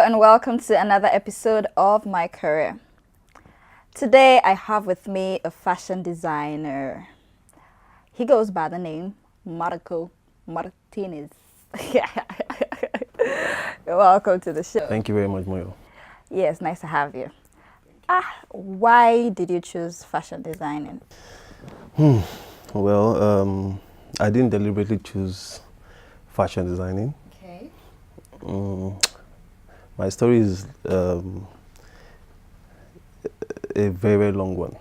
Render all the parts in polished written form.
and welcome to another episode of My Career. Today I have with me a fashion designer. He goes by the name Martinez. Welcome to the show. Thank you very much, Moyo. Yes, nice to have you. Why did you choose fashion designing? Well, I didn't deliberately choose fashion designing. Okay. My story is a very, very long one.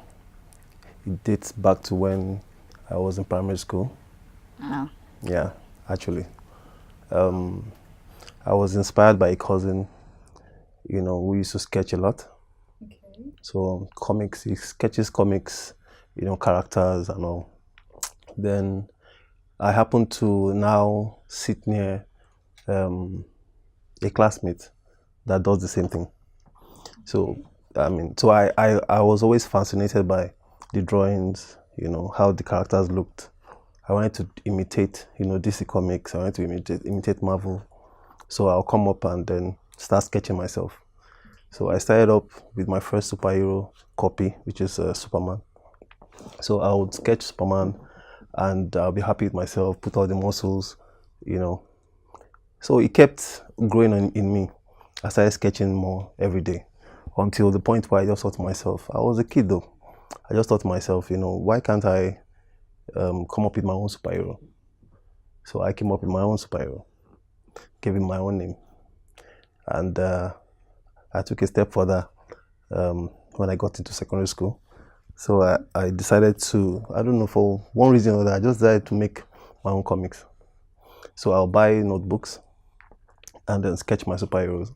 It dates back to when I was in primary school. Oh. Yeah, actually. I was inspired by a cousin, we used to sketch a lot. Okay. So comics, he sketches comics, characters and all. Then I happened to now sit near a classmate that does the same thing. So I was always fascinated by the drawings, how the characters looked. I wanted to imitate, DC Comics. I wanted to imitate Marvel. So I'll come up and then start sketching myself. So I started up with my first superhero copy, which is Superman. So I would sketch Superman and I'll be happy with myself, put all the muscles, So it kept growing in me. I started sketching more every day until the point where I just thought to myself, I was a kid though. I just thought to myself, why can't I come up with my own superhero? So I came up with my own superhero, gave him my own name. And I took a step further when I got into secondary school. So I decided to, I don't know, for one reason or another, I just decided to make my own comics. So I'll buy notebooks and then sketch my superheroes.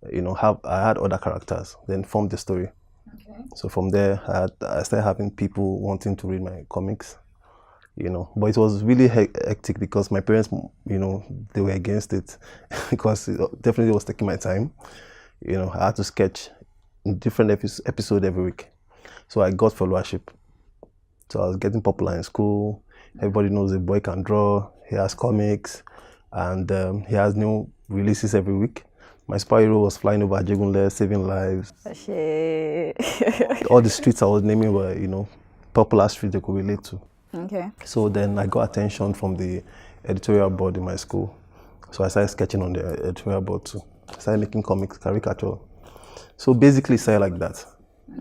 I had other characters, then form the story. Okay. So from there, I started having people wanting to read my comics, But it was really hectic because my parents, they were against it because it definitely was taking my time. I had to sketch different episode every week. So I got followership. So I was getting popular in school. Everybody knows the boy can draw. He has comics, and he has new releases every week. My superhero was flying over Ajegunle, saving lives. All the streets I was naming were, popular streets they could relate to. Okay. So then I got attention from the editorial board in my school. So I started sketching on the editorial board too. I started making comics, caricature. So basically it started like that.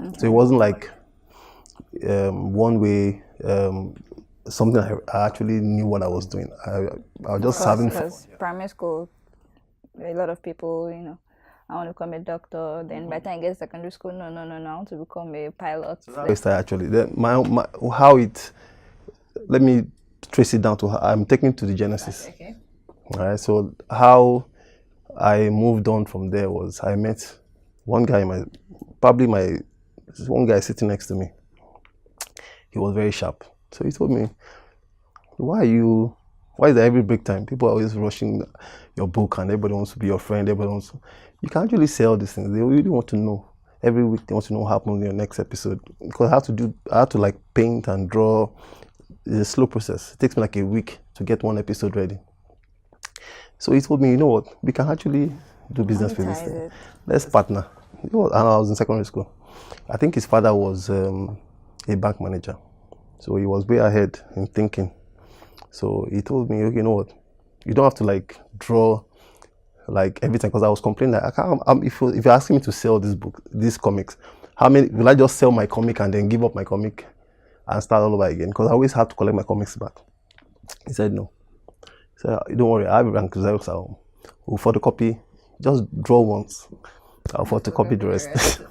Okay. So it wasn't like one way, something I actually knew what I was doing. I was just having fun. Because primary school, a lot of people, I want to become a doctor. Then by the time I get to secondary school, no, I want to become a pilot. So that started actually. Then let me trace it down to how I'm taking to the genesis. Okay. All right. So how I moved on from there was I met one guy, one guy sitting next to me. He was very sharp. So he told me, why is there every break time? People are always rushing your book and everybody wants to be your friend. You can't really sell these things. They really want to know. Every week they want to know what happened in your next episode. Because I have to like paint and draw. It's a slow process. It takes me like a week to get one episode ready. So he told me, you know what, we can actually do business with this thing. Let's partner. And I was in secondary school. I think his father was a bank manager. So he was way ahead in thinking. So he told me, okay, you know what, you don't have to like draw like every time, because I was complaining that if you're asking me to sell these comics, how many will I just sell my comic and then give up my comic and start all over again? Because I always had to collect my comics back. He said no. He said, don't worry, I have a rank Xerox at home. We'll photocopy, just draw once. I'll photocopy the rest.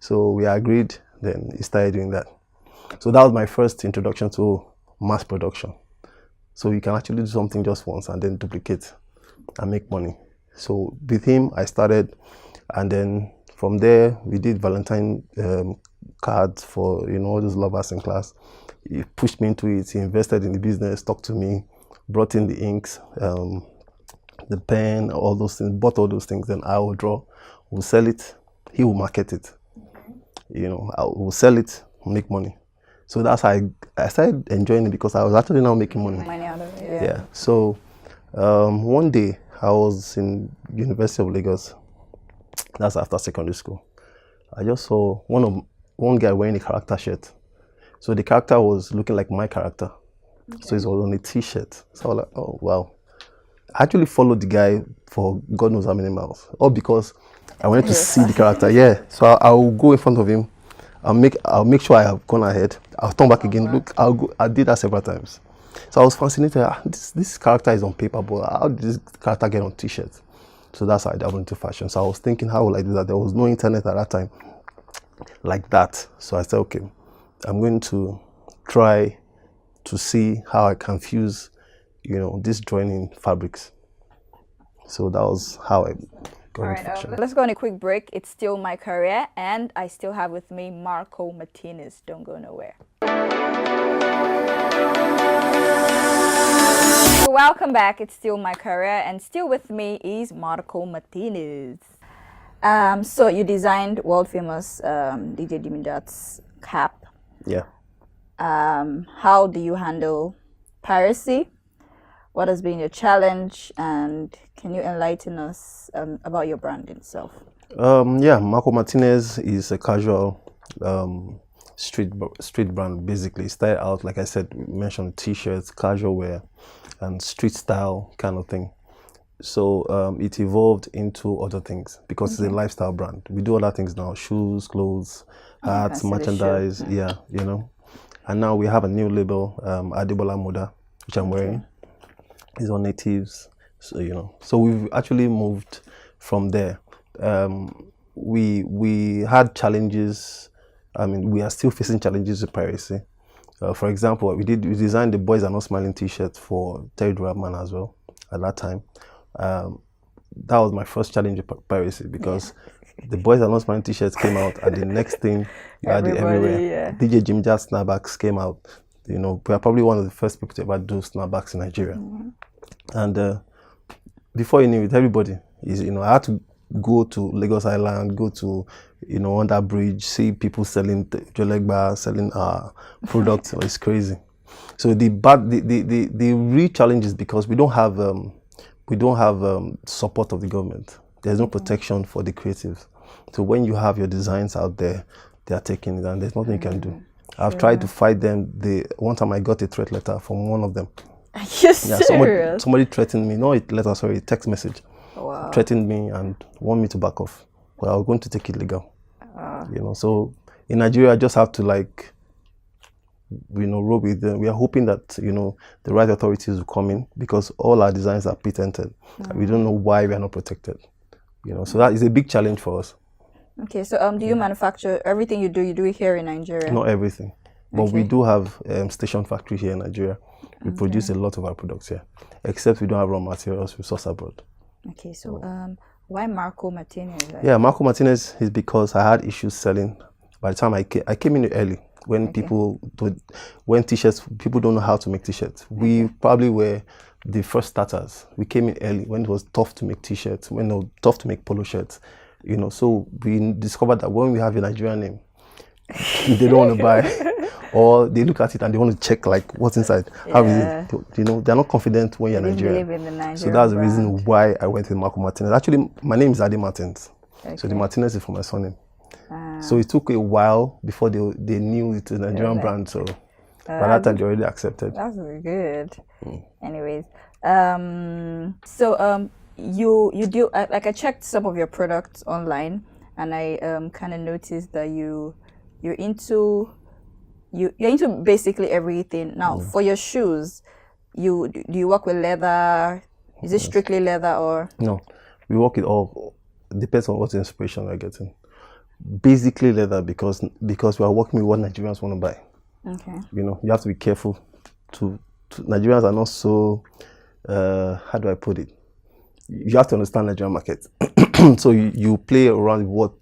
So we agreed, then he started doing that. So that was my first introduction to mass production. So you can actually do something just once and then duplicate and make money. So with him, I started, and then from there, we did Valentine cards for, all those lovers in class. He pushed me into it. He invested in the business, talked to me, brought in the inks, the pen, all those things, bought all those things. Then I will draw, we'll sell it, he will market it. Okay. I will sell it, make money. So that's how I started enjoying it, because I was actually now making money. Money out of it. Yeah. So one day I was in University of Lagos. That's after secondary school. I just saw one guy wearing a character shirt. So the character was looking like my character. Okay. So it was on a t-shirt. So I was like, oh wow. I actually followed the guy for God knows how many miles. All because I wanted to see the character. Yeah. So I'll go in front of him. I'll make sure I have gone ahead. I'll turn back again. Look, I did that several times. So I was fascinated. This character is on paper, but how did this character get on t-shirt? So that's how I dabbled into fashion. So I was thinking, how will I do that? There was no internet at that time like that. So I said, okay, I'm going to try to see how I can fuse, this drawing in fabrics. So that was how I got into fashion. Let's go on a quick break. It's still my career, and I still have with me Marco Martinez. Don't go nowhere. So welcome back. It's still my career, and still with me is Marco Martinez. So you designed world famous DJ Jimmy Jot's cap. Yeah. How do you handle piracy? What has been your challenge, and can you enlighten us about your brand itself? Yeah, Marco Martinez is a casual street brand. Basically, it started out, like I said, we mentioned t-shirts, casual wear, and street style kind of thing. So it evolved into other things because it's a lifestyle brand. We do other things now: shoes, clothes, hats, merchandise. Yeah, And now we have a new label, Adebola Moda, which I'm wearing. It's on natives, so So we've actually moved from there. We had challenges. I mean, we are still facing challenges with piracy. For example, we designed the Boys Are Not Smiling T-shirt for Terry Drabman as well at that time. That was my first challenge with piracy because the Boys Are Not Smiling T-shirts came out, and the next thing you had it everywhere. Yeah. DJ Jim Jazz snapbacks came out. We are probably one of the first people to ever do snapbacks in Nigeria. And before you knew it, everybody is, I had to go to Lagos Island, go to, on that bridge, see people selling Jolegba, selling products. It's crazy. So the real challenge is because we don't have support of the government. There's no protection for the creatives. So when you have your designs out there, they are taking it, and there's nothing you can do. I've tried to fight them. One time I got a threat letter from one of them. Are you serious? Somebody threatened me. No, a text message. Wow. Threatened me and want me to back off. But I was going to take it legal. So in Nigeria, I just have to roll with them. We are hoping that, the right authorities will come in because all our designs are patented. We don't know why we are not protected. So that is a big challenge for us. Okay, so do you manufacture everything you do it here in Nigeria? Not everything. But we do have station factory here in Nigeria. We produce a lot of our products here, except we don't have raw materials we source abroad. Okay, so why Marco Martinez? Yeah, Marco Martinez is because I had issues selling. By the time I came in early, when t-shirts, people don't know how to make t-shirts. We probably were the first starters. We came in early when it was tough to make t-shirts, when it was tough to make polo shirts. So we discovered that when we have a Nigerian name, they don't want to buy. Or they look at it and they want to check what's inside. How is it? They're not confident when you're Nigerian. So that's the reason why I went with Marco Martinez. Actually, my name is Ade Martins. Okay. So the Martinez is for my surname. So it took a while before they knew it was a Nigerian brand. So by that time they already accepted. That's really good. Anyways, so you do I checked some of your products online, and I kind of noticed that you're into basically everything. Now, for your shoes, do you work with leather? Is it strictly leather or? No, we work with all. Depends on what inspiration we're getting. Basically leather because we are working with what Nigerians want to buy. Okay. You have to be careful. Nigerians are not so. How do I put it? You have to understand Nigerian market. So you play around with what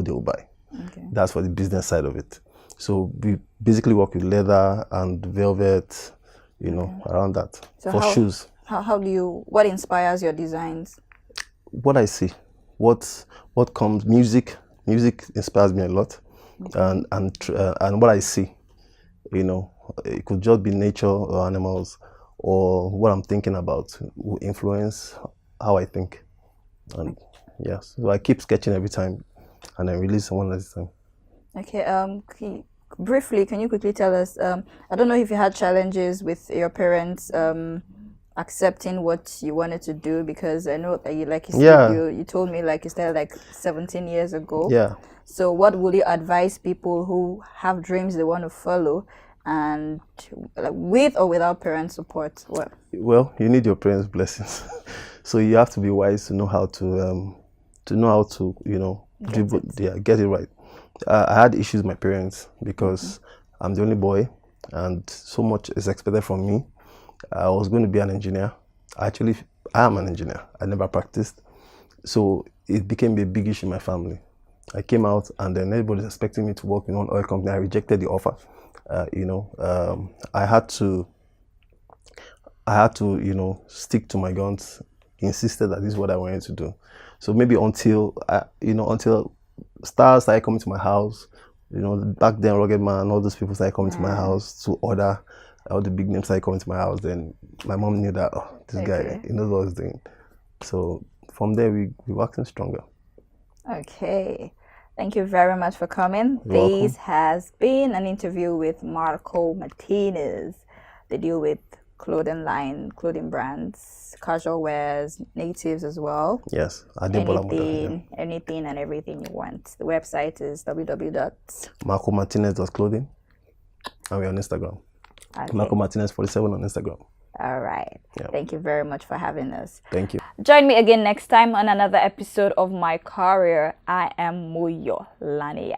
they'll buy. Okay. That's for the business side of it. So we basically work with leather and velvet, around that. So for shoes. What inspires your designs? What I see, what comes, music inspires me a lot. Okay. And what I see, it could just be nature or animals, or what I'm thinking about will influence how I think. Yes. So I keep sketching every time, and then release one at a time. Okay. Briefly, can you quickly tell us? I don't know if you had challenges with your parents accepting what you wanted to do, because I know that Yeah. you told me like you started like 17 years ago. Yeah. So what would you advise people who have dreams they want to follow, and like, with or without parent support? What? Well, you need your parents' blessings, so you have to be wise to know how to get it right. I had issues with my parents because I'm the only boy, and so much is expected from me. I was going to be an engineer. I am an engineer. I never practiced, so it became a big issue in my family. I came out, and then everybody's expecting me to work in one oil company. I rejected the offer. I had to, stick to my guns, insisted that this is what I wanted to do. So maybe until stars started coming to my house, back then Rugged Man, all those people started coming to my house to order, all the big names started coming to my house. Then my mom knew that, this guy, he knows what he's doing. So from there, we waxing stronger. Okay. Thank you very much for coming. You're welcome. This has been an interview with Marco Martinez. They deal with clothing brands, casual wears, natives as well. Yes, anything and everything you want. The website is www.marcomartinez.clothing, and we're on Instagram. Okay. Marco Martinez 47 on Instagram. All right. Yeah. Thank you very much for having us. Thank you. Join me again next time on another episode of My Career. I am Muyo Lania.